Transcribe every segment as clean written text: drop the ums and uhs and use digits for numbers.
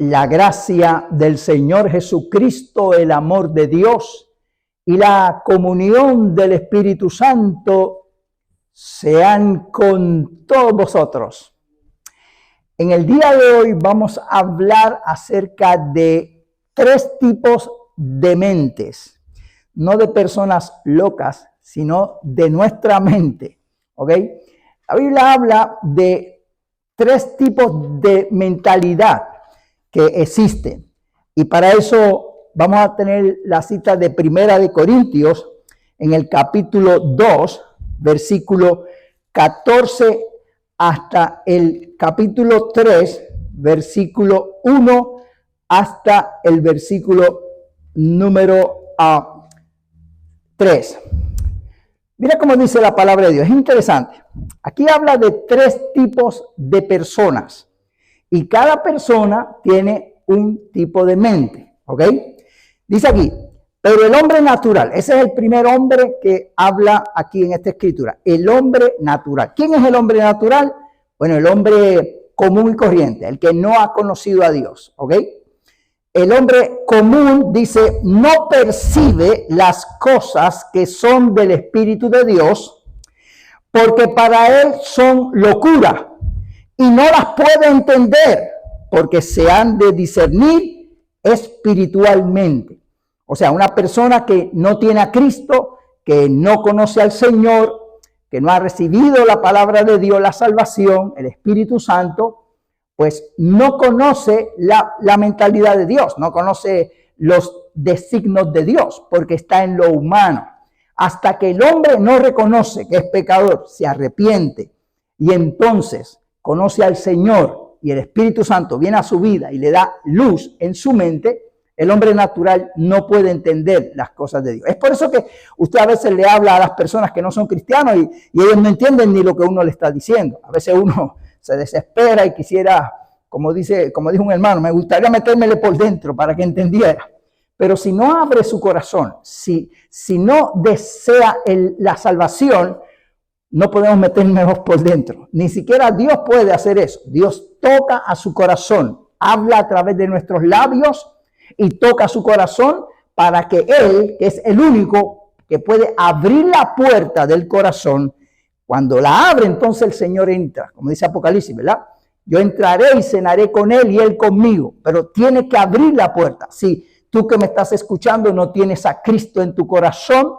la gracia del Señor Jesucristo, el amor de Dios y la comunión del Espíritu Santo sean con todos vosotros. En el día de hoy vamos a hablar acerca de 3 tipos de mentes, no de personas locas, sino de nuestra mente, ¿ok? La Biblia habla de 3 tipos de mentalidad que existen. Y para eso vamos a tener la cita de Primera de Corintios en el capítulo 2, versículo 14 hasta el capítulo 3, versículo 1 hasta el versículo número 3. Mira cómo dice la palabra de Dios, es interesante. Aquí habla de 3 tipos de personas. Y cada persona tiene un tipo de mente, ¿ok? Dice aquí, pero el hombre natural, ese es el primer hombre que habla aquí en esta escritura, el hombre natural. ¿Quién es el hombre natural? Bueno, el hombre común y corriente, el que no ha conocido a Dios, ¿ok? El hombre común, dice, no percibe las cosas que son del Espíritu de Dios, porque para él son locura. Y no las puede entender porque se han de discernir espiritualmente. O sea, una persona que no tiene a Cristo, que no conoce al Señor, que no ha recibido la palabra de Dios, la salvación, el Espíritu Santo, pues no conoce la mentalidad de Dios, no conoce los designios de Dios, porque está en lo humano. Hasta que el hombre no reconoce que es pecador, se arrepiente y entonces conoce al Señor y el Espíritu Santo viene a su vida y le da luz en su mente, el hombre natural no puede entender las cosas de Dios. Es por eso que usted a veces le habla a las personas que no son cristianos y ellos no entienden ni lo que uno le está diciendo. A veces uno se desespera y quisiera, como dijo un hermano, me gustaría metérmele por dentro para que entendiera. Pero si no abre su corazón, si no desea la salvación, no podemos meternos por dentro. Ni siquiera Dios puede hacer eso. Dios toca a su corazón, habla a través de nuestros labios y toca su corazón para que Él, que es el único que puede abrir la puerta del corazón, cuando la abre, entonces el Señor entra, como dice Apocalipsis, ¿verdad? Yo entraré y cenaré con Él y Él conmigo, pero tiene que abrir la puerta. Si tú que me estás escuchando no tienes a Cristo en tu corazón,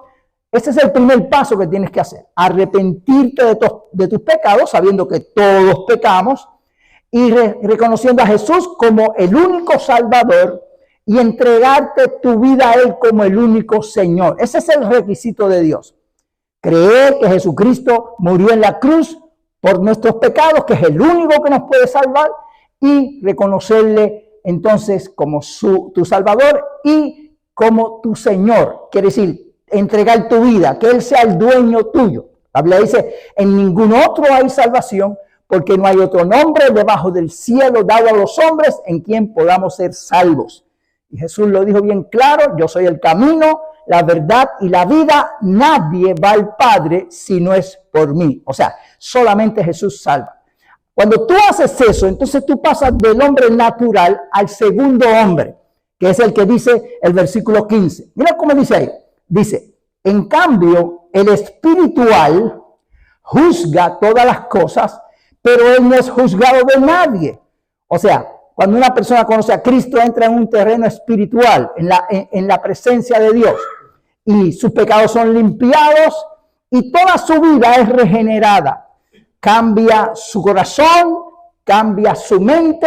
ese es el primer paso que tienes que hacer. Arrepentirte de tus pecados, sabiendo que todos pecamos, y reconociendo a Jesús como el único Salvador y entregarte tu vida a Él como el único Señor. Ese es el requisito de Dios. Creer que Jesucristo murió en la cruz por nuestros pecados, que es el único que nos puede salvar, y reconocerle entonces como tu Salvador y como tu Señor. Quiere decir, entregar tu vida, que Él sea el dueño tuyo. La Biblia dice, en ningún otro hay salvación, porque no hay otro nombre debajo del cielo dado a los hombres en quien podamos ser salvos. Y Jesús lo dijo bien claro, yo soy el camino, la verdad y la vida. Nadie va al Padre si no es por mí. O sea, solamente Jesús salva. Cuando tú haces eso, entonces tú pasas del hombre natural al segundo hombre, que es el que dice el versículo 15. Mira cómo dice ahí. Dice, en cambio, el espiritual juzga todas las cosas, pero él no es juzgado de nadie. O sea, cuando una persona conoce a Cristo, entra en un terreno espiritual, en la presencia de Dios, y sus pecados son limpiados y toda su vida es regenerada. Cambia su corazón, cambia su mente,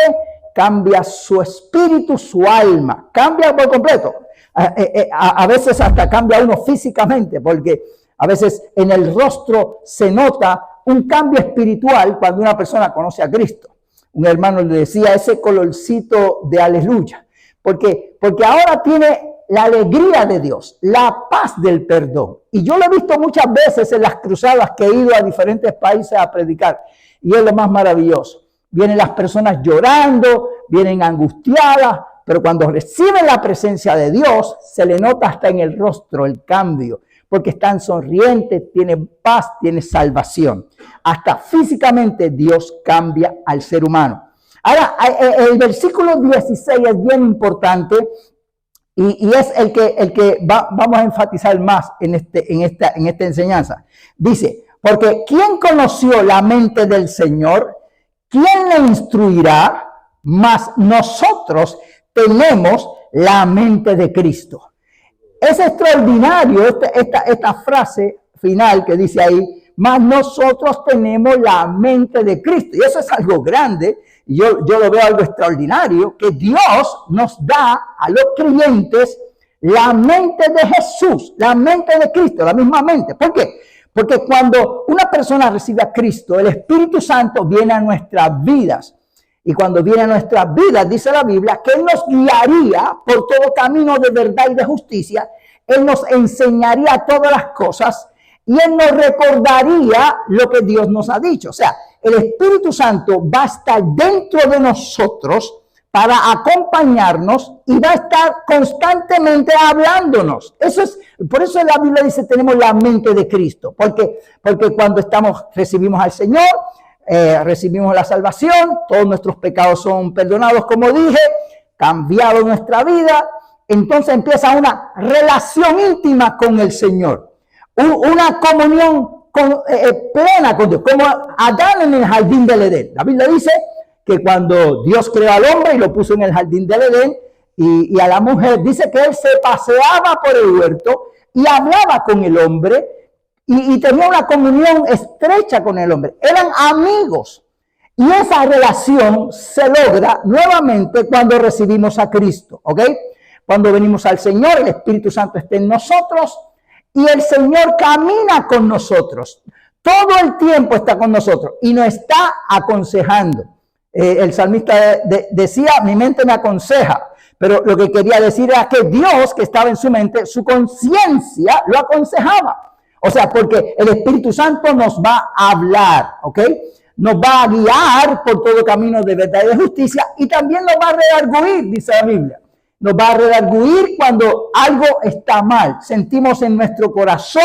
cambia su espíritu, su alma, cambia por completo. A veces hasta cambia uno físicamente, porque a veces en el rostro se nota un cambio espiritual cuando una persona conoce a Cristo. Un hermano le decía ese colorcito de aleluya, porque ahora tiene la alegría de Dios, la paz del perdón. Y yo lo he visto muchas veces en las cruzadas que he ido a diferentes países a predicar, y es lo más maravilloso. Vienen las personas llorando, vienen angustiadas, pero cuando reciben la presencia de Dios, se le nota hasta en el rostro el cambio, porque están sonrientes, tienen paz, tienen salvación. Hasta físicamente Dios cambia al ser humano. Ahora, el versículo 16 es bien importante y es el que vamos a enfatizar más en esta enseñanza. Dice, porque ¿quién conoció la mente del Señor? ¿Quién le instruirá? Mas nosotros tenemos la mente de Cristo. Es extraordinario esta frase final que dice ahí, mas nosotros tenemos la mente de Cristo. Y eso es algo grande. Yo lo veo algo extraordinario, que Dios nos da a los creyentes la mente de Jesús, la mente de Cristo, la misma mente. ¿Por qué? Porque cuando una persona recibe a Cristo, el Espíritu Santo viene a nuestras vidas. Y cuando viene a nuestras vidas, dice la Biblia, que Él nos guiaría por todo camino de verdad y de justicia. Él nos enseñaría todas las cosas y Él nos recordaría lo que Dios nos ha dicho. O sea, el Espíritu Santo va a estar dentro de nosotros para acompañarnos y va a estar constantemente hablándonos. Por eso la Biblia dice, tenemos la mente de Cristo. Porque cuando recibimos al Señor, recibimos la salvación, todos nuestros pecados son perdonados, como dije, cambiado nuestra vida, entonces empieza una relación íntima con el Señor, una comunión plena con Dios, como Adán en el jardín del Edén. La Biblia dice que cuando Dios creó al hombre y lo puso en el jardín del Edén, y a la mujer, dice que él se paseaba por el huerto y hablaba con el hombre, y tenía una comunión estrecha con el hombre. Eran amigos. Y esa relación se logra nuevamente cuando recibimos a Cristo. ¿Ok? Cuando venimos al Señor, el Espíritu Santo está en nosotros y el Señor camina con nosotros. Todo el tiempo está con nosotros y nos está aconsejando. El salmista decía, mi mente me aconseja. Pero lo que quería decir era que Dios, que estaba en su mente, su conciencia lo aconsejaba. O sea, porque el Espíritu Santo nos va a hablar, ¿ok? Nos va a guiar por todo camino de verdad y de justicia y también nos va a redarguir, dice la Biblia. Nos va a redarguir cuando algo está mal. Sentimos en nuestro corazón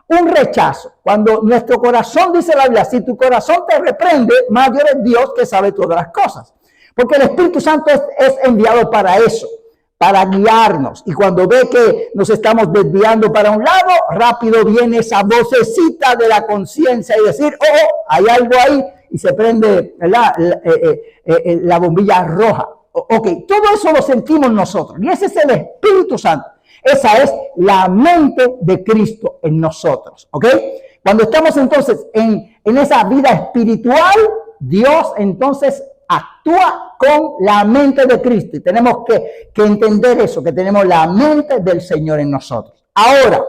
un rechazo. Cuando nuestro corazón, dice la Biblia, si tu corazón te reprende, mayor es Dios que sabe todas las cosas. Porque el Espíritu Santo es enviado para eso, para guiarnos. Y cuando ve que nos estamos desviando para un lado, rápido viene esa vocecita de la conciencia y decir, hay algo ahí, y se prende la bombilla roja. Ok, todo eso lo sentimos nosotros. Y ese es el Espíritu Santo. Esa es la mente de Cristo en nosotros. Ok, cuando estamos entonces en esa vida espiritual, Dios entonces actúa con la mente de Cristo. Y tenemos que entender eso, que tenemos la mente del Señor en nosotros. Ahora,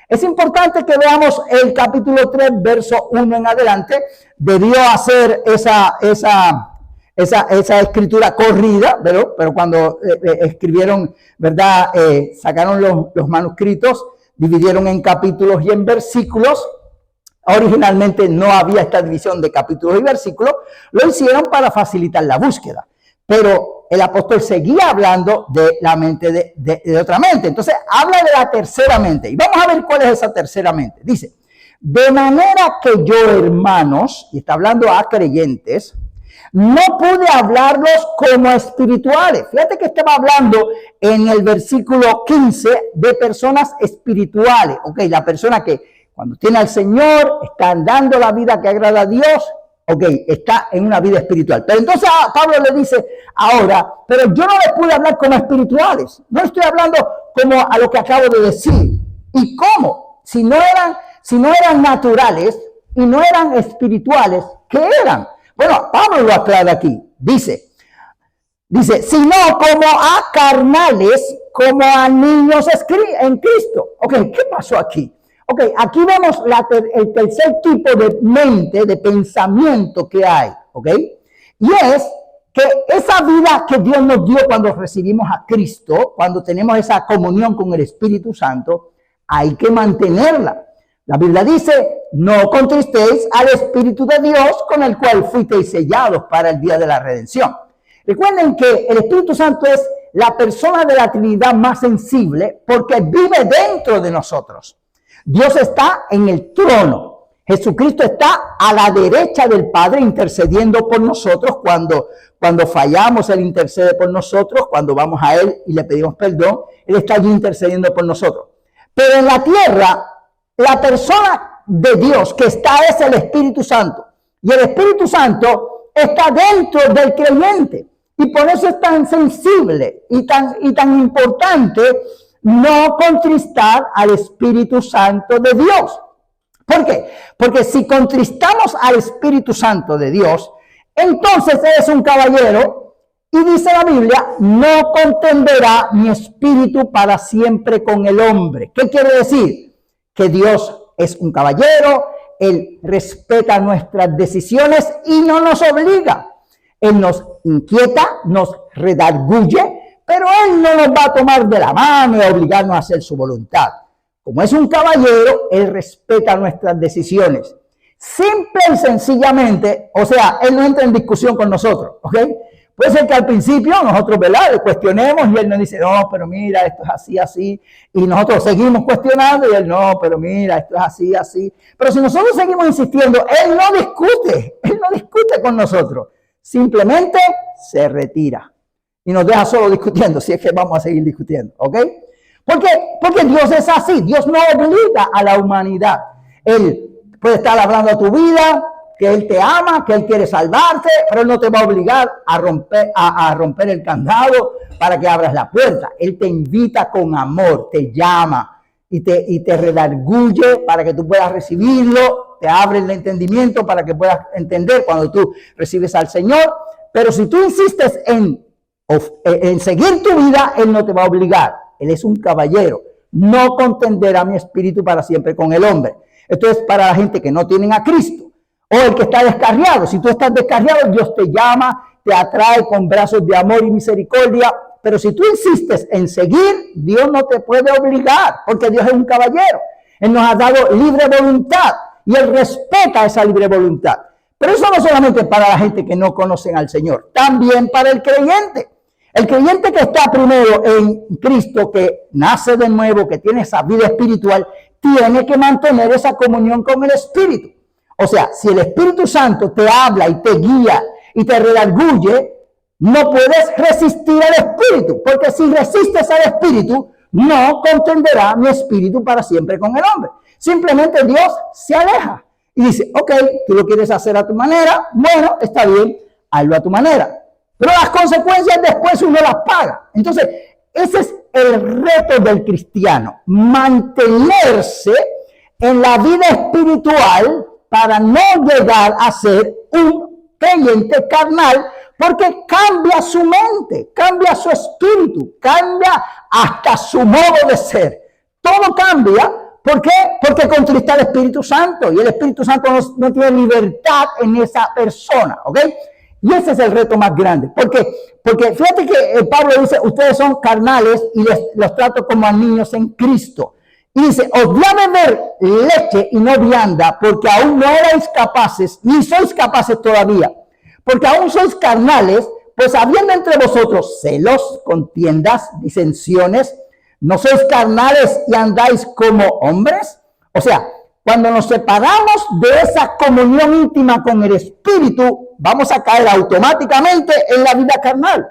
es importante que veamos el capítulo 3, verso 1 en adelante. Debió hacer esa escritura corrida, pero cuando escribieron, ¿verdad? Sacaron los manuscritos, dividieron en capítulos y en versículos. Originalmente no había esta división de capítulos y versículos, lo hicieron para facilitar la búsqueda. Pero el apóstol seguía hablando de la mente de otra mente. Entonces habla de la tercera mente. Y vamos a ver cuál es esa tercera mente. Dice, de manera que yo, hermanos, y está hablando a creyentes, no pude hablarlos como espirituales. Fíjate que estaba hablando en el versículo 15 de personas espirituales. Ok, la persona que cuando tiene al Señor, está dando la vida que agrada a Dios, ok, está en una vida espiritual. Pero entonces Pablo le dice ahora, pero yo no les pude hablar como espirituales. No estoy hablando como a lo que acabo de decir. ¿Y cómo? Si no eran naturales y no eran espirituales, ¿qué eran? Bueno, Pablo lo aclara aquí. Dice, sino como a carnales, como a niños en Cristo. Ok, ¿qué pasó aquí? Ok, aquí vemos el tercer tipo de mente, de pensamiento que hay, ok. Y es que esa vida que Dios nos dio cuando recibimos a Cristo, cuando tenemos esa comunión con el Espíritu Santo, hay que mantenerla. La Biblia dice, no contristéis al Espíritu de Dios con el cual fuisteis sellados para el día de la redención. Recuerden que el Espíritu Santo es la persona de la Trinidad más sensible porque vive dentro de nosotros. Dios está en el trono. Jesucristo está a la derecha del Padre intercediendo por nosotros Cuando fallamos, Él intercede por nosotros. Cuando vamos a Él y le pedimos perdón, Él está allí intercediendo por nosotros. Pero en la tierra, la persona de Dios que está es el Espíritu Santo. Y el Espíritu Santo está dentro del creyente. Y por eso es tan sensible y tan importante no contristar al Espíritu Santo de Dios. ¿Por qué? Porque si contristamos al Espíritu Santo de Dios, entonces eres un caballero y dice la Biblia, no contenderá mi espíritu para siempre con el hombre. ¿Qué quiere decir? Que Dios es un caballero, Él respeta nuestras decisiones y no nos obliga. Él nos inquieta, nos redarguye, pero Él no nos va a tomar de la mano y a obligarnos a hacer su voluntad. Como es un caballero, Él respeta nuestras decisiones. Simple y sencillamente, o sea, Él no entra en discusión con nosotros, ¿ok? Puede ser que al principio nosotros, ¿verdad?, le cuestionemos y Él nos dice, no, pero mira, esto es así, así. Y nosotros seguimos cuestionando y Él, no, pero mira, esto es así, así. Pero si nosotros seguimos insistiendo, Él no discute con nosotros. Simplemente se retira y nos deja solo discutiendo, si es que vamos a seguir discutiendo, ¿ok? Porque Dios es así, Dios no obliga a la humanidad. Él puede estar hablando a tu vida, que Él te ama, que Él quiere salvarte, pero Él no te va a obligar a romper el candado para que abras la puerta. Él te invita con amor, te llama y te redarguye para que tú puedas recibirlo, te abre el entendimiento para que puedas entender cuando tú recibes al Señor. Pero si tú insistes en seguir tu vida, Él no te va a obligar. Él es un caballero. No contenderá mi espíritu para siempre con el hombre. Esto es para la gente que no tienen a Cristo. O el que está descarriado. Si tú estás descarriado, Dios te llama, te atrae con brazos de amor y misericordia. Pero si tú insistes en seguir, Dios no te puede obligar, porque Dios es un caballero. Él nos ha dado libre voluntad y Él respeta esa libre voluntad. Pero eso no solamente para la gente que no conocen al Señor, también para el creyente. El creyente que está primero en Cristo, que nace de nuevo, que tiene esa vida espiritual, tiene que mantener esa comunión con el Espíritu. O sea, si el Espíritu Santo te habla y te guía y te redarguye, no puedes resistir al Espíritu, porque si resistes al Espíritu, no contenderá mi espíritu para siempre con el hombre. Simplemente Dios se aleja y dice, ok, tú lo quieres hacer a tu manera, bueno, está bien, hazlo a tu manera. Pero las consecuencias después uno las paga. Entonces, ese es el reto del cristiano, mantenerse en la vida espiritual para no llegar a ser un creyente carnal, porque cambia su mente, cambia su espíritu, cambia hasta su modo de ser. Todo cambia. ¿Por qué? Porque contrista al Espíritu Santo y el Espíritu Santo no tiene libertad en esa persona, ¿ok? Y ese es el reto más grande. Porque fíjate que Pablo dice, ustedes son carnales y los trato como a niños en Cristo. Y dice, os voy a beber leche y no vianda, porque aún no erais capaces, ni sois capaces todavía. Porque aún sois carnales, pues habiendo entre vosotros celos, contiendas, disensiones, ¿no sois carnales y andáis como hombres? O sea, cuando nos separamos de esa comunión íntima con el Espíritu, vamos a caer automáticamente en la vida carnal.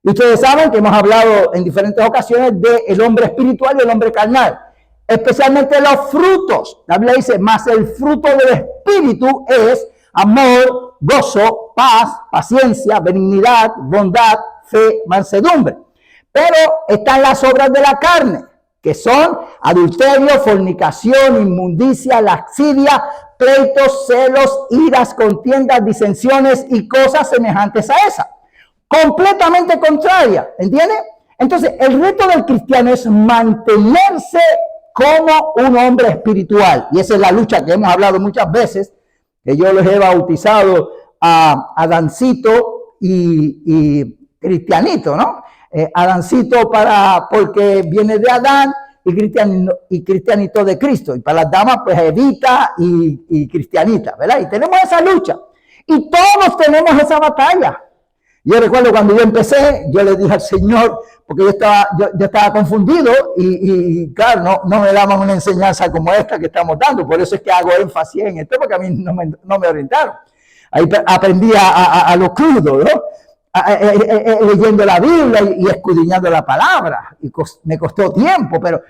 Y ustedes saben que hemos hablado en diferentes ocasiones del hombre espiritual y el hombre carnal. Especialmente los frutos. La Biblia dice, más el fruto del Espíritu es amor, gozo, paz, paciencia, benignidad, bondad, fe, mansedumbre. Pero están las obras de la carne, que son adulterio, fornicación, inmundicia, laxidia, pleitos, celos, iras, contiendas, disensiones y cosas semejantes a esas. Completamente contraria, ¿entiende? Entonces, el reto del cristiano es mantenerse como un hombre espiritual. Y esa es la lucha que hemos hablado muchas veces, que yo les he bautizado a Adancito y Cristianito, ¿no? Adancito porque viene de Adán y Cristianito de Cristo. Y para las damas, pues Evita y Cristianita, ¿verdad? Y tenemos esa lucha. Y todos tenemos esa batalla. Yo recuerdo cuando yo empecé, yo le dije al Señor, porque yo estaba confundido y claro, no me daban una enseñanza como esta que estamos dando. Por eso es que hago énfasis en esto, porque a mí no me orientaron. Ahí aprendí a lo crudo, ¿no? leyendo la Biblia y escudriñando la palabra. Y me costó tiempo, pero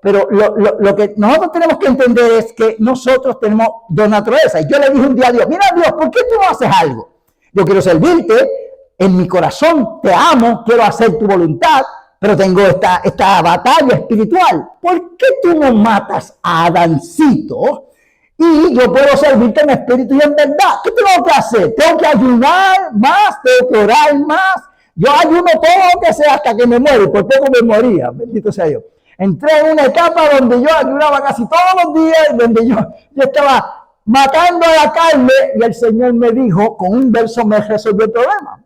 lo que nosotros tenemos que entender es que nosotros tenemos dos naturalezas. Y yo le dije un día a Dios, mira Dios, ¿por qué tú no haces algo? Yo quiero servirte, en mi corazón te amo, quiero hacer tu voluntad, pero tengo esta batalla espiritual. ¿Por qué tú no matas a Adancito? Y yo puedo servirte en espíritu y en verdad. ¿Qué tengo que hacer? Tengo que ayunar más, tengo que orar más. Yo ayuno todo lo que sea hasta que me muero, por poco me moría, bendito sea Dios. Entré en una etapa donde yo ayunaba casi todos los días, donde yo estaba matando a la carne y el Señor me dijo, con un verso me resolvió el problema.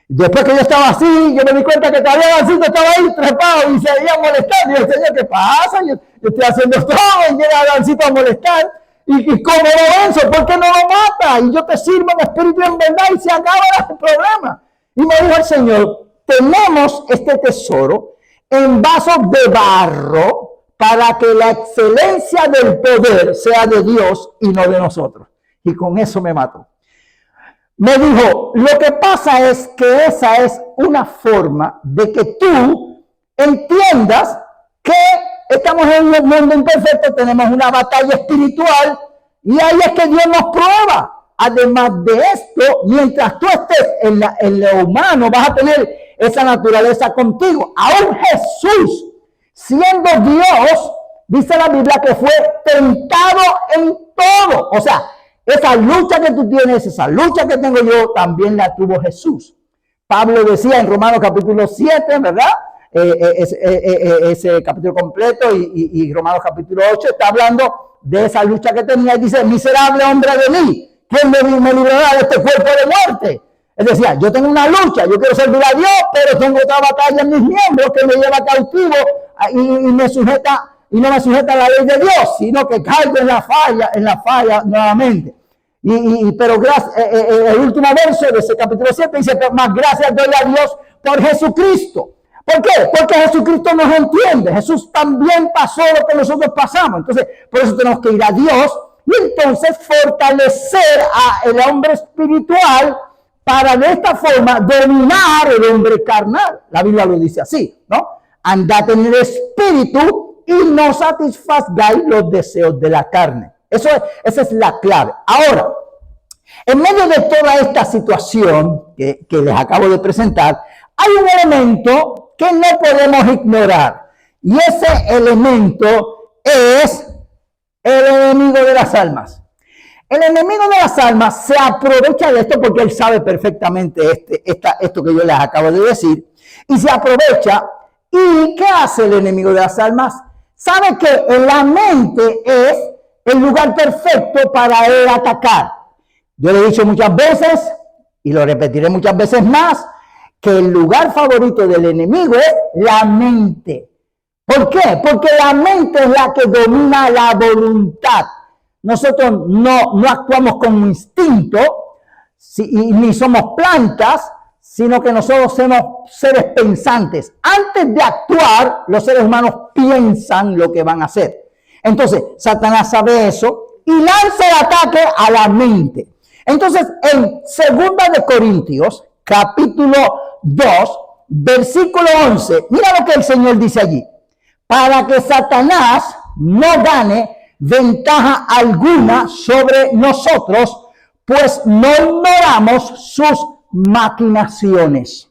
Después que yo estaba así, yo me di cuenta que todavía Adancito estaba ahí trepado y seguía molestando. Y el Señor, ¿qué pasa? Yo estoy haciendo todo y llega Adancito a molestar. ¿Y cómo lo venzo? ¿Por qué no lo mata? Y yo te sirvo en espíritu y en verdad y se acaba el problema. Y me dijo el Señor, tenemos este tesoro en vasos de barro para que la excelencia del poder sea de Dios y no de nosotros. Y con eso me mató. Me dijo, lo que pasa es que esa es una forma de que tú entiendas que estamos en un mundo imperfecto, tenemos una batalla espiritual y ahí es que Dios nos prueba. Además de esto, mientras tú estés en lo humano, vas a tener esa naturaleza contigo. Aún Jesús, siendo Dios, dice la Biblia que fue tentado en todo. O sea, esa lucha que tú tienes, esa lucha que tengo yo, también la tuvo Jesús. Pablo decía en Romanos capítulo 7, ¿verdad? Ese capítulo completo y Romanos capítulo 8 está hablando de esa lucha que tenía y dice, miserable hombre de mí, ¿quién me librará de este cuerpo de muerte? Es decir, yo tengo una lucha, yo quiero servir a Dios, pero tengo otra batalla en mis miembros que me lleva cautivo y me sujeta, y no me sujeta a la ley de Dios, sino que caigo en la falla nuevamente. Pero el último verso de ese capítulo 7 dice, más gracias doy a Dios por Jesucristo. ¿Por qué? Porque Jesucristo nos entiende. Jesús también pasó lo que nosotros pasamos. Entonces, por eso tenemos que ir a Dios y entonces fortalecer al hombre espiritual para de esta forma dominar el hombre carnal. La Biblia lo dice así, ¿no? Andad en el espíritu y no satisfagáis los deseos de la carne. Esa es la clave. Ahora, en medio de toda esta situación que les acabo de presentar, hay un elemento que no podemos ignorar. Y ese elemento es el enemigo de las almas. El enemigo de las almas se aprovecha de esto porque él sabe perfectamente esto que yo les acabo de decir. Y se aprovecha. ¿Y qué hace el enemigo de las almas? Sabe que la mente es el lugar perfecto para él atacar. Yo le he dicho muchas veces, y lo repetiré muchas veces más, que el lugar favorito del enemigo es la mente. ¿Por qué? Porque la mente es la que domina la voluntad. Nosotros no actuamos con instinto, ni somos plantas, sino que nosotros somos seres pensantes. Antes de actuar, los seres humanos piensan lo que van a hacer. Entonces, Satanás sabe eso y lanza el ataque a la mente. Entonces, en 2 de Corintios, capítulo 2, versículo 11, mira lo que el Señor dice allí. Para que Satanás no gane ventaja alguna sobre nosotros, pues no ignoramos sus maquinaciones.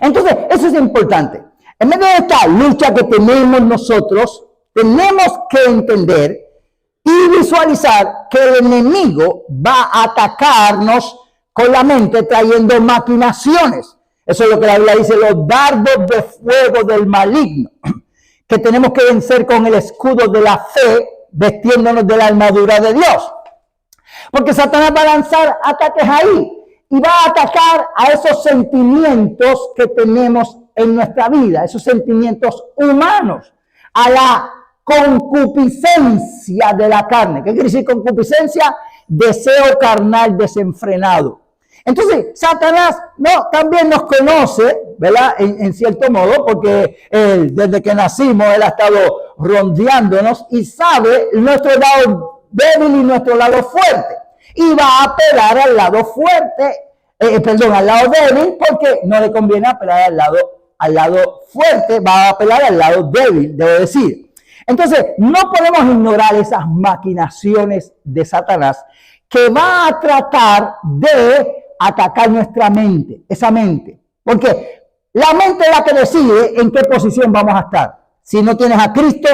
Entonces, eso es importante. En medio de esta lucha que tenemos nosotros, tenemos que entender y visualizar que el enemigo va a atacarnos con la mente trayendo maquinaciones. Eso es lo que la Biblia dice, los dardos de fuego del maligno, que tenemos que vencer con el escudo de la fe, vestiéndonos de la armadura de Dios. Porque Satanás va a lanzar ataques ahí y va a atacar a esos sentimientos que tenemos en nuestra vida, esos sentimientos humanos, a la concupiscencia de la carne. ¿Qué quiere decir concupiscencia? Deseo carnal desenfrenado. Entonces, Satanás también nos conoce, ¿verdad? En cierto modo, porque desde que nacimos, él ha estado rondeándonos y sabe nuestro lado débil y nuestro lado fuerte. Y va a apelar al lado fuerte perdón, al lado débil, porque no le conviene apelar al lado fuerte, va a apelar al lado débil, debo decir. Entonces, no podemos ignorar esas maquinaciones de Satanás que va a tratar de atacar nuestra mente, esa mente. Porque la mente es la que decide en qué posición vamos a estar. Si no tienes a Cristo,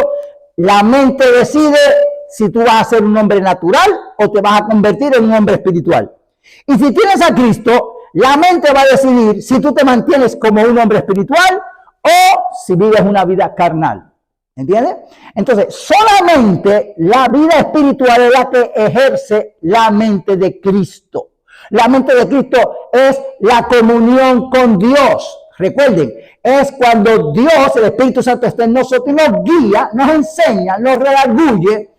la mente decide si tú vas a ser un hombre natural o te vas a convertir en un hombre espiritual. Y si tienes a Cristo, la mente va a decidir si tú te mantienes como un hombre espiritual o si vives una vida carnal. ¿Entiendes? Entonces, solamente la vida espiritual es la que ejerce la mente de Cristo. La mente de Cristo es la comunión con Dios. Recuerden, es cuando Dios, el Espíritu Santo, está en nosotros y nos guía, nos enseña, nos redarguye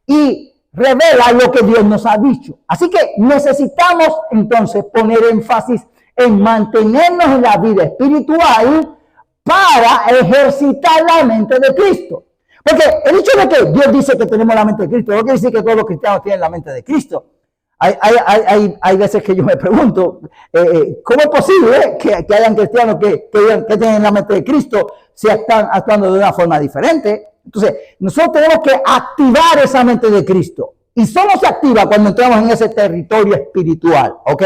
y revela lo que Dios nos ha dicho. Así que necesitamos entonces poner énfasis en mantenernos en la vida espiritual para ejercitar la mente de Cristo. Porque el hecho de que Dios dice que tenemos la mente de Cristo no quiere decir que todos los cristianos tienen la mente de Cristo. Hay veces que yo me pregunto, ¿cómo es posible que hayan cristianos que tienen la mente de Cristo si están actuando de una forma diferente? Entonces, nosotros tenemos que activar esa mente de Cristo. Y solo se activa cuando entramos en ese territorio espiritual, ¿ok?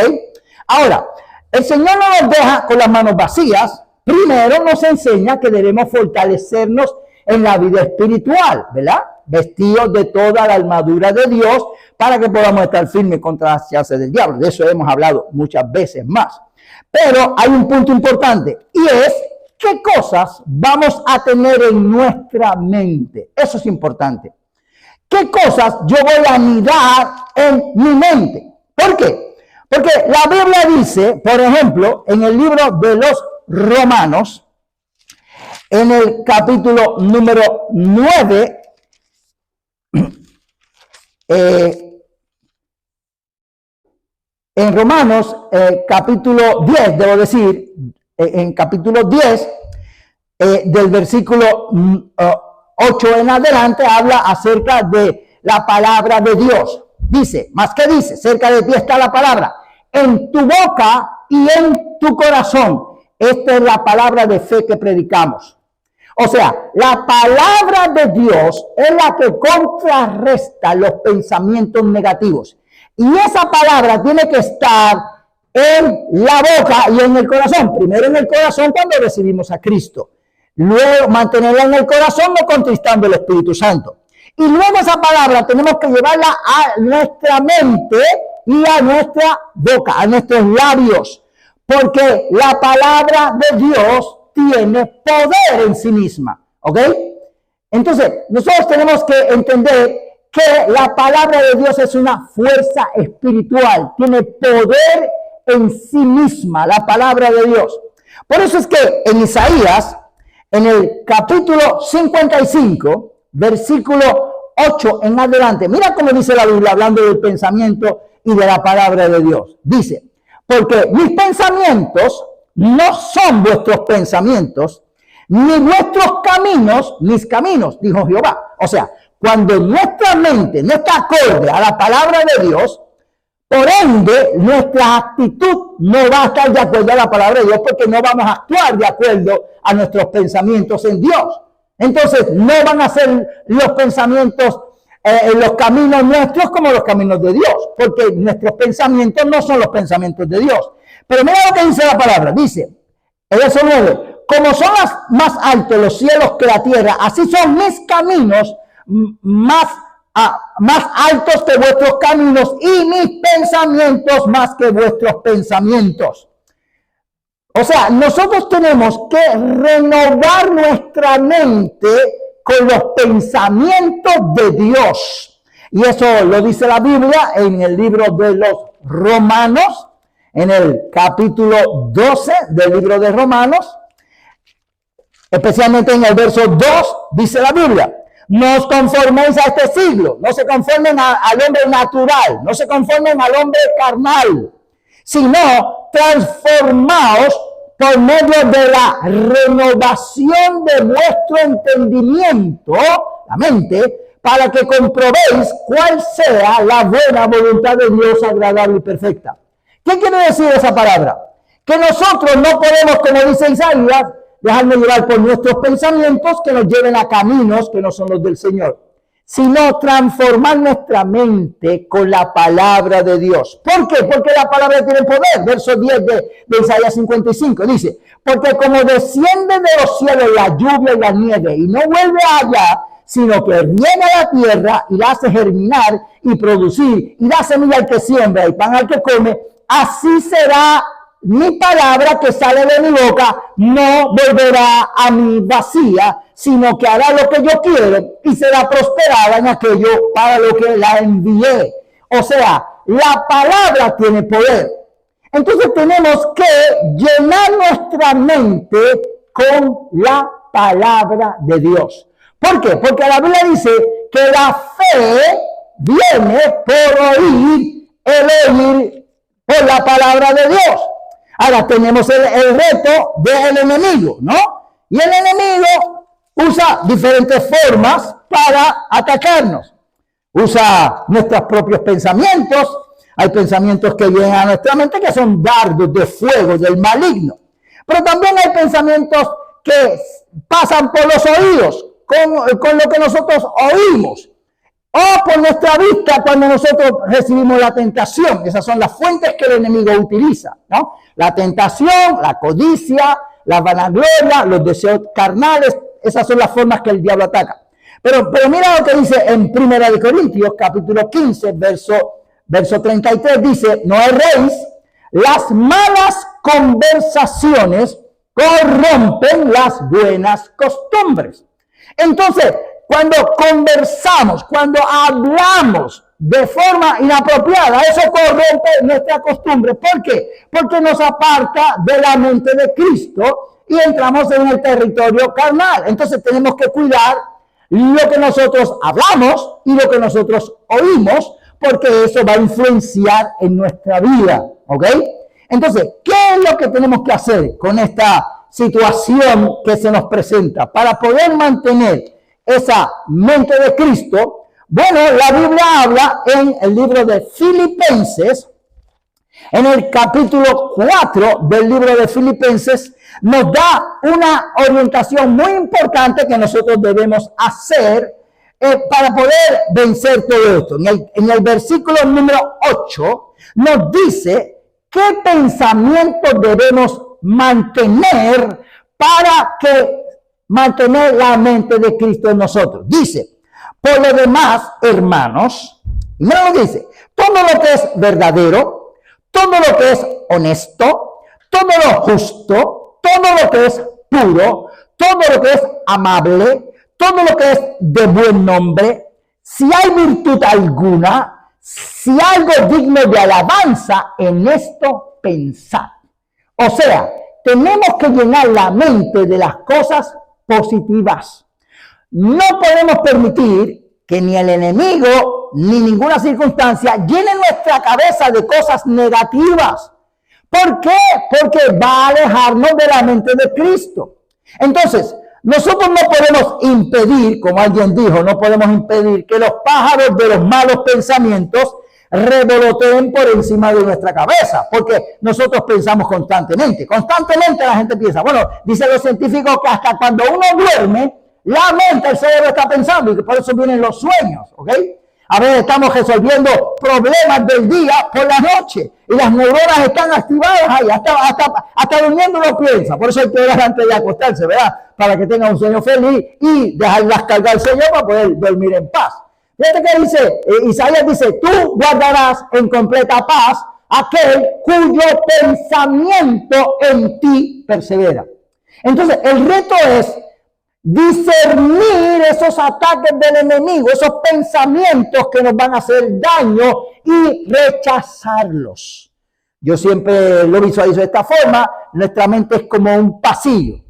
Ahora, el Señor no nos deja con las manos vacías. Primero nos enseña que debemos fortalecernos en la vida espiritual, ¿verdad? Vestidos de toda la armadura de Dios para que podamos estar firmes contra las chances del diablo. De eso hemos hablado muchas veces más. Pero hay un punto importante y es qué cosas vamos a tener en nuestra mente. Eso es importante. ¿Qué cosas yo voy a anidar en mi mente? ¿Por qué? Porque la Biblia dice, por ejemplo, en el libro de los Romanos, en el capítulo número 9, en Romanos, capítulo 10, debo decir, en capítulo 10, del versículo 8 en adelante, habla acerca de la palabra de Dios. Dice, más que dice, cerca de ti está la palabra, en tu boca y en tu corazón. Esta es la palabra de fe que predicamos. O sea, la palabra de Dios es la que contrarresta los pensamientos negativos. Y esa palabra tiene que estar en la boca y en el corazón. Primero en el corazón cuando recibimos a Cristo. Luego mantenerla en el corazón no contristando el Espíritu Santo. Y luego esa palabra tenemos que llevarla a nuestra mente y a nuestra boca, a nuestros labios. Porque la palabra de Dios tiene poder en sí misma, ¿ok? Entonces, nosotros tenemos que entender que la palabra de Dios es una fuerza espiritual, tiene poder en sí misma, la palabra de Dios. Por eso es que en Isaías, en el capítulo 55, versículo 8 en adelante, mira cómo dice la Biblia hablando del pensamiento y de la palabra de Dios. Dice, porque mis pensamientos no son vuestros pensamientos, ni vuestros caminos, mis caminos, dijo Jehová. O sea, cuando nuestra mente no está acorde a la palabra de Dios, por ende, nuestra actitud no va a estar de acuerdo a la palabra de Dios porque no vamos a actuar de acuerdo a nuestros pensamientos en Dios. Entonces, no van a ser los pensamientos, los caminos nuestros como los caminos de Dios, porque nuestros pensamientos no son los pensamientos de Dios. Pero mira lo que dice la palabra, dice, el verso 9, como son más altos los cielos que la tierra, así son mis caminos más altos que vuestros caminos y mis pensamientos más que vuestros pensamientos. O sea, nosotros tenemos que renovar nuestra mente con los pensamientos de Dios. Y eso lo dice la Biblia en el libro de los Romanos, en el capítulo 12 del libro de Romanos, especialmente en el verso 2, dice la Biblia, no os conforméis a este siglo, no se conformen al hombre natural, no se conformen al hombre carnal, sino transformaos por medio de la renovación de vuestro entendimiento, la mente, para que comprobéis cuál sea la buena voluntad de Dios agradable y perfecta. ¿Qué quiere decir esa palabra? Que nosotros no podemos, como dice Isaías, dejarnos llevar por nuestros pensamientos que nos lleven a caminos que no son los del Señor, sino transformar nuestra mente con la palabra de Dios. ¿Por qué? Porque la palabra tiene poder. Verso 10 de Isaías 55 dice, porque como desciende de los cielos la lluvia y la nieve y no vuelve allá, sino que viene a la tierra y la hace germinar y producir y da semilla al que siembra y pan al que come, así será mi palabra que sale de mi boca, no volverá a mí vacía, sino que hará lo que yo quiero y será prosperada en aquello para lo que la envié. O sea, la palabra tiene poder. Entonces tenemos que llenar nuestra mente con la palabra de Dios. ¿Por qué? Porque la Biblia dice que la fe viene por oír, el oír por la palabra de Dios. Ahora tenemos el reto del enemigo, ¿no? Y el enemigo usa diferentes formas para atacarnos. Usa nuestros propios pensamientos. Hay pensamientos que vienen a nuestra mente que son dardos de fuego del maligno. Pero también hay pensamientos que pasan por los oídos, con lo que nosotros oímos. O por nuestra vista cuando nosotros recibimos la tentación. Esas son las fuentes que el enemigo utiliza, ¿no? La tentación, la codicia, la vanagloria, los deseos carnales. Esas son las formas que el diablo ataca. Pero mira lo que dice en 1 Corintios, capítulo 15, verso 33. Dice, no erréis, las malas conversaciones corrompen las buenas costumbres. Entonces, cuando conversamos, cuando hablamos de forma inapropiada, eso corrompe nuestra costumbre. ¿Por qué? Porque nos aparta de la mente de Cristo y entramos en el territorio carnal. Entonces tenemos que cuidar lo que nosotros hablamos y lo que nosotros oímos, porque eso va a influenciar en nuestra vida. ¿Ok? Entonces, ¿qué es lo que tenemos que hacer con esta situación que se nos presenta para poder mantener esa mente de Cristo? Bueno, la Biblia habla en el libro de Filipenses, en el capítulo 4 del libro de Filipenses, nos da una orientación muy importante que nosotros debemos hacer para poder vencer todo esto. En el versículo número 8 nos dice qué pensamientos debemos mantener para que mantener la mente de Cristo en nosotros. Dice, por lo demás, hermanos, y no lo dice, todo lo que es verdadero, todo lo que es honesto, todo lo justo, todo lo que es puro, todo lo que es amable, todo lo que es de buen nombre, si hay virtud alguna, si algo digno de alabanza, en esto pensad. O sea, tenemos que llenar la mente de las cosas positivas. No podemos permitir que ni el enemigo ni ninguna circunstancia llene nuestra cabeza de cosas negativas. ¿Por qué? Porque va a alejarnos de la mente de Cristo. Entonces, nosotros no podemos impedir, como alguien dijo, no podemos impedir que los pájaros de los malos pensamientos revoloteen por encima de nuestra cabeza, porque nosotros pensamos constantemente. Constantemente la gente piensa. Bueno, dicen los científicos que hasta cuando uno duerme, la mente, el cerebro está pensando, y que por eso vienen los sueños, ¿ok? A veces estamos resolviendo problemas del día por la noche y las neuronas están activadas ahí, hasta durmiendo uno piensa. Por eso hay que orar antes de acostarse, ¿verdad? Para que tenga un sueño feliz y dejarlas cargar al Señor para poder dormir en paz. Fíjate que dice, Isaías dice, tú guardarás en completa paz aquel cuyo pensamiento en ti persevera. Entonces, el reto es discernir esos ataques del enemigo, esos pensamientos que nos van a hacer daño y rechazarlos. Yo siempre lo visualizo de esta forma. Nuestra mente es como un pasillo,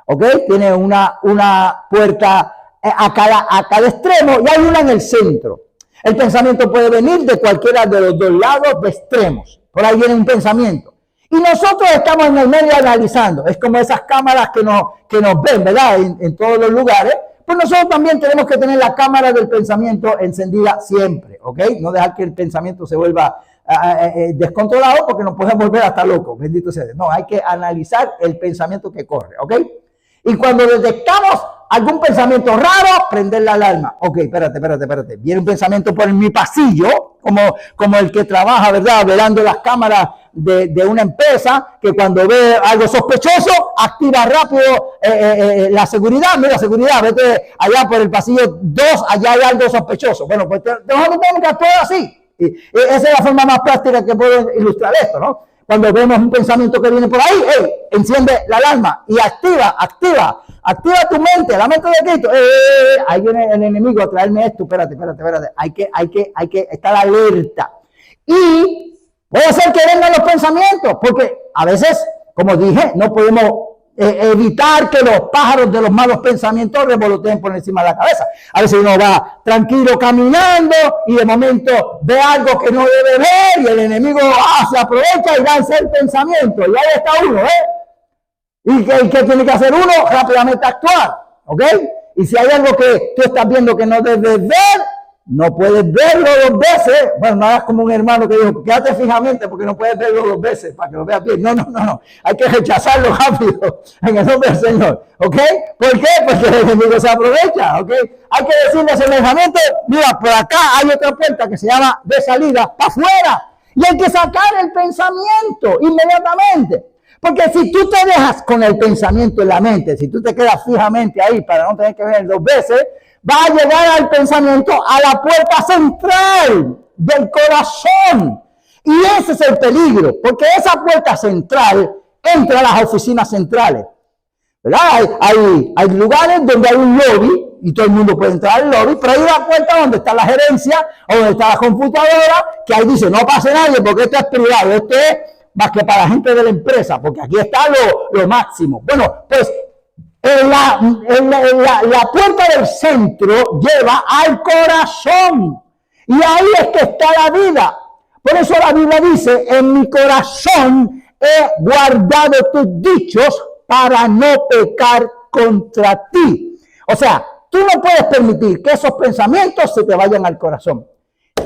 ¿ok? Tiene una puerta a cada extremo y hay una en el centro. El pensamiento puede venir de cualquiera de los dos lados de extremos. Por ahí viene un pensamiento. Y nosotros estamos en el medio analizando. Es como esas cámaras que nos ven, ¿verdad? En todos los lugares. Pues nosotros también tenemos que tener la cámara del pensamiento encendida siempre, ¿ok? No dejar que el pensamiento se vuelva descontrolado porque nos podemos volver hasta locos. Bendito sea Dios. No, hay que analizar el pensamiento que corre, ¿ok? Y cuando detectamos algún pensamiento raro, prender la alarma. Ok, espérate. Viene un pensamiento por mi pasillo, como el que trabaja, ¿verdad? Velando las cámaras de una empresa, que cuando ve algo sospechoso, activa rápido la seguridad. Mira, seguridad, vete allá por el pasillo 2, allá hay algo sospechoso. Bueno, pues tenemos que actuar así. Y esa es la forma más práctica que puedo ilustrar esto, ¿no? Cuando vemos un pensamiento que viene por ahí, enciende la alarma y activa tu mente, la mente de Cristo. Ahí viene el enemigo a traerme esto. Espérate. Hay que estar alerta. Y puede ser que vengan los pensamientos, porque a veces, como dije, no podemos evitar que los pájaros de los malos pensamientos revoloteen por encima de la cabeza. A veces uno va tranquilo caminando y de momento ve algo que no debe ver y el enemigo se aprovecha y lanza el pensamiento. Y ahí está uno, ¿Y qué tiene que hacer uno? Rápidamente actuar, ¿ok? Y si hay algo que tú estás viendo que no debes ver, no puedes verlo 2 veces. Bueno, no hagas como un hermano que dijo, quédate fijamente porque no puedes verlo 2 veces para que lo veas bien. No. Hay que rechazarlo rápido en el nombre del Señor, ¿ok? ¿Por qué? Porque el enemigo se aprovecha, ¿ok? Hay que decirle semejante, mira, por acá hay otra puerta que se llama de salida para afuera. Y hay que sacar el pensamiento inmediatamente. Porque si tú te dejas con el pensamiento en la mente, si tú te quedas fijamente ahí para no tener que ver 2 veces, va a llegar al pensamiento a la puerta central del corazón. Y ese es el peligro, porque esa puerta central entra a las oficinas centrales, ¿verdad? Hay lugares donde hay un lobby y todo el mundo puede entrar al lobby, pero hay una puerta donde está la gerencia o donde está la computadora, que ahí dice, no pase nadie porque esto es privado, esto es más que para la gente de la empresa, porque aquí está lo máximo. Bueno, pues la puerta del centro lleva al corazón. Y ahí es que está la vida. Por eso la Biblia dice, en mi corazón he guardado tus dichos para no pecar contra ti. O sea, tú no puedes permitir que esos pensamientos se te vayan al corazón.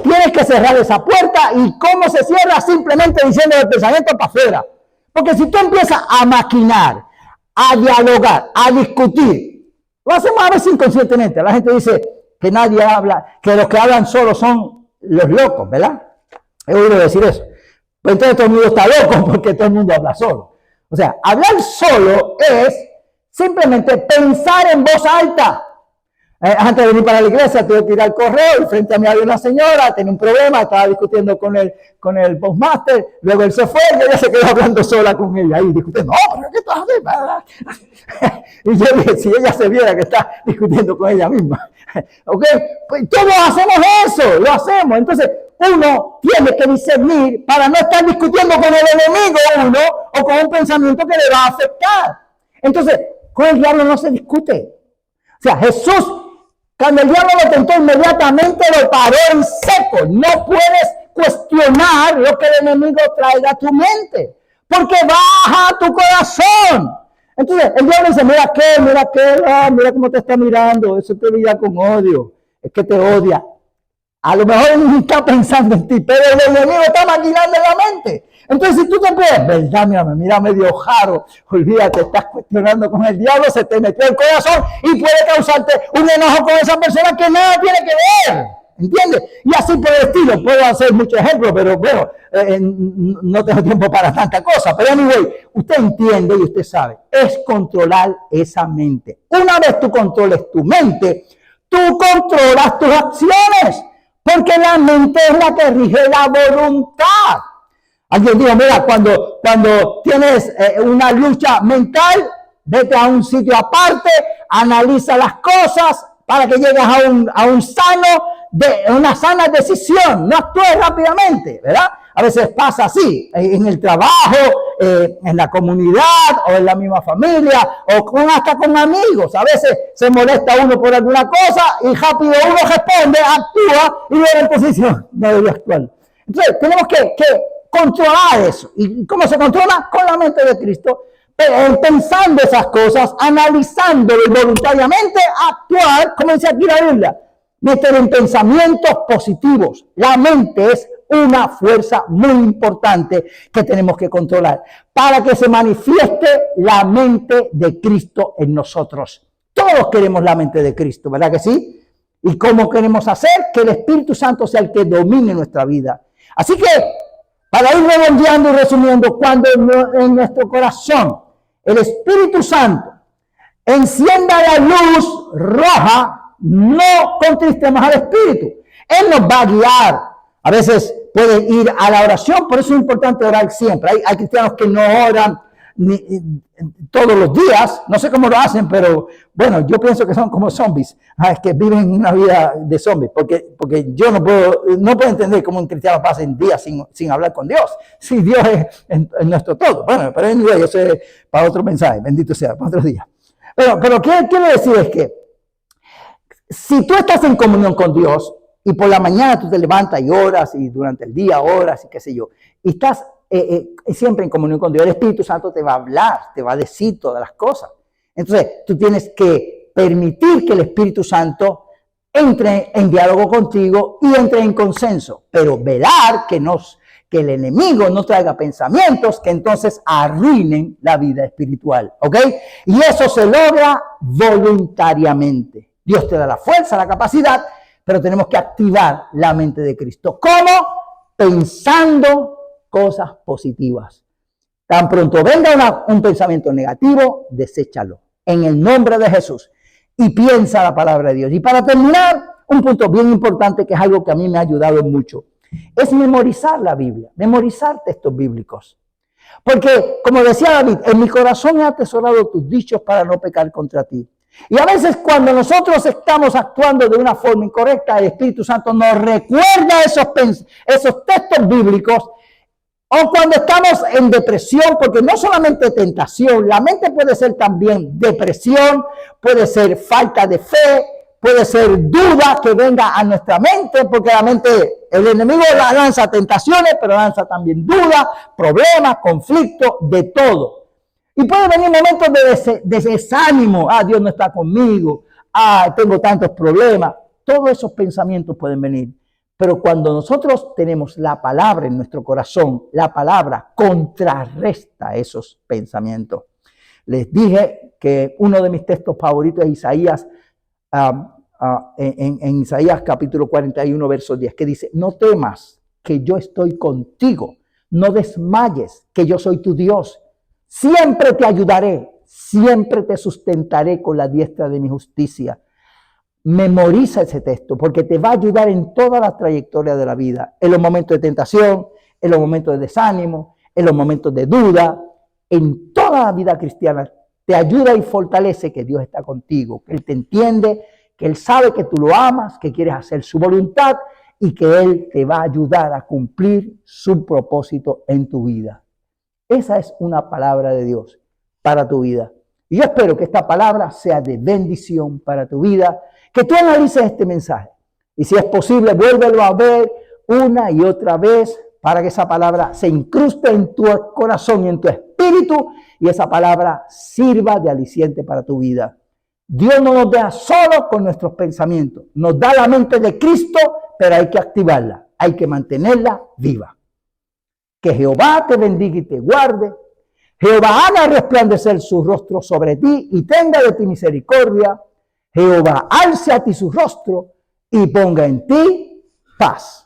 Tienes que cerrar esa puerta. ¿Y cómo se cierra? Simplemente diciendo el pensamiento para afuera. Porque si tú empiezas a maquinar, a dialogar, a discutir, lo hacemos a veces inconscientemente. La gente dice que nadie habla, que los que hablan solo son los locos, ¿verdad? He oído decir eso. Pues entonces todo el mundo está loco porque todo el mundo habla solo. O sea, hablar solo es simplemente pensar en voz alta. Antes de venir para la iglesia tuve que ir al correo y frente a mí había una señora, tenía un problema, estaba discutiendo con el postmaster, luego él se fue y ella se quedó hablando sola con ella ahí discutiendo. No, pero ¿qué estás haciendo? Y yo dije, si ella se viera que está discutiendo con ella misma. ¿Ok? Pues todos hacemos eso, lo hacemos. Entonces uno tiene que discernir para no estar discutiendo con el enemigo uno o con un pensamiento que le va a afectar. Entonces, con el diablo no se discute. O sea, Jesús, cuando el diablo lo tentó, inmediatamente lo paró en seco. No puedes cuestionar lo que el enemigo traiga a tu mente, porque baja a tu corazón. Entonces, el diablo dice, mira mira cómo te está mirando, eso te mira con odio, es que te odia. A lo mejor él no está pensando en ti, pero el enemigo está maquinando en la mente. Entonces, si tú te ves, verdad, mira medio jaro, olvídate, estás cuestionando con el diablo, se te metió el corazón y puede causarte un enojo con esa persona que nada tiene que ver. ¿Entiendes? Y así por el estilo, puedo hacer muchos ejemplos, pero bueno, no tengo tiempo para tanta cosa. Pero anyway, usted entiende y usted sabe, es controlar esa mente. Una vez tú controles tu mente, tú controlas tus acciones, porque la mente es la que rige la voluntad. Alguien dijo, mira, cuando tienes una lucha mental, vete a un sitio aparte, analiza las cosas para que llegues a una sana decisión, no actúes rápidamente, ¿verdad? A veces pasa así, en el trabajo, en la comunidad, o en la misma familia, o hasta con amigos. A veces se molesta uno por alguna cosa y rápido uno responde, actúa y luego entonces no debe actuar. Entonces, tenemos que controlar eso. ¿Y cómo se controla? Con la mente de Cristo, pensando esas cosas, analizándolo y voluntariamente actuar, como dice aquí la Biblia, meter en pensamientos positivos. La mente es una fuerza muy importante que tenemos que controlar para que se manifieste la mente de Cristo en nosotros. Todos queremos la mente de Cristo, ¿verdad que sí? ¿Y cómo queremos hacer? Que el Espíritu Santo sea el que domine nuestra vida. Así que, para ir redondeando y resumiendo, cuando en nuestro corazón el Espíritu Santo encienda la luz roja, no contristemos al Espíritu. Él nos va a guiar. A veces puede ir a la oración, por eso es importante orar siempre. Hay cristianos que no oran todos los días, no sé cómo lo hacen, pero bueno, yo pienso que son como zombies, es que viven una vida de zombies, porque yo no puedo entender cómo un cristiano pasa días sin hablar con Dios, si Dios es nuestro todo. Bueno, pero yo sé para otro mensaje, bendito sea, para otro día. Pero ¿qué quiero decir? Es que si tú estás en comunión con Dios y por la mañana tú te levantas y oras y durante el día oras y qué sé yo, y estás siempre en comunión con Dios, el Espíritu Santo te va a hablar, te va a decir todas las cosas. Entonces tú tienes que permitir que el Espíritu Santo entre en diálogo contigo y entre en consenso, pero velar que el enemigo no traiga pensamientos que entonces arruinen la vida espiritual, ¿ok? Y eso se logra voluntariamente. Dios te da la fuerza, la capacidad, pero tenemos que activar la mente de Cristo. ¿Cómo? Pensando cosas positivas. Tan pronto venga un pensamiento negativo, deséchalo en el nombre de Jesús y piensa la palabra de Dios. Y para terminar, un punto bien importante que es algo que a mí me ha ayudado mucho, es memorizar la Biblia, memorizar textos bíblicos. Porque, como decía David, en mi corazón he atesorado tus dichos para no pecar contra ti. Y a veces cuando nosotros estamos actuando de una forma incorrecta, el Espíritu Santo nos recuerda esos textos bíblicos. O cuando estamos en depresión, porque no solamente tentación, la mente puede ser también depresión, puede ser falta de fe, puede ser duda que venga a nuestra mente, porque la mente, el enemigo lanza tentaciones, pero lanza también dudas, problemas, conflictos, de todo. Y puede venir momentos de desánimo, Dios no está conmigo, tengo tantos problemas. Todos esos pensamientos pueden venir. Pero cuando nosotros tenemos la palabra en nuestro corazón, la palabra contrarresta esos pensamientos. Les dije que uno de mis textos favoritos es Isaías, en Isaías capítulo 41, verso 10, que dice: no temas, que yo estoy contigo, no desmayes, que yo soy tu Dios. Siempre te ayudaré, siempre te sustentaré con la diestra de mi justicia. Memoriza ese texto porque te va a ayudar en toda la trayectoria de la vida, en los momentos de tentación, en los momentos de desánimo, en los momentos de duda, en toda la vida cristiana. Te ayuda y fortalece que Dios está contigo, que Él te entiende, que Él sabe que tú lo amas, que quieres hacer su voluntad y que Él te va a ayudar a cumplir su propósito en tu vida. Esa es una palabra de Dios para tu vida. Y yo espero que esta palabra sea de bendición para tu vida, que tú analices este mensaje. Y si es posible, vuélvelo a ver una y otra vez para que esa palabra se incruste en tu corazón y en tu espíritu y esa palabra sirva de aliciente para tu vida. Dios no nos deja solo con nuestros pensamientos. Nos da la mente de Cristo, pero hay que activarla, hay que mantenerla viva. Que Jehová te bendiga y te guarde. Jehová haga resplandecer su rostro sobre ti y tenga de ti misericordia. Jehová alce a ti su rostro y ponga en ti paz.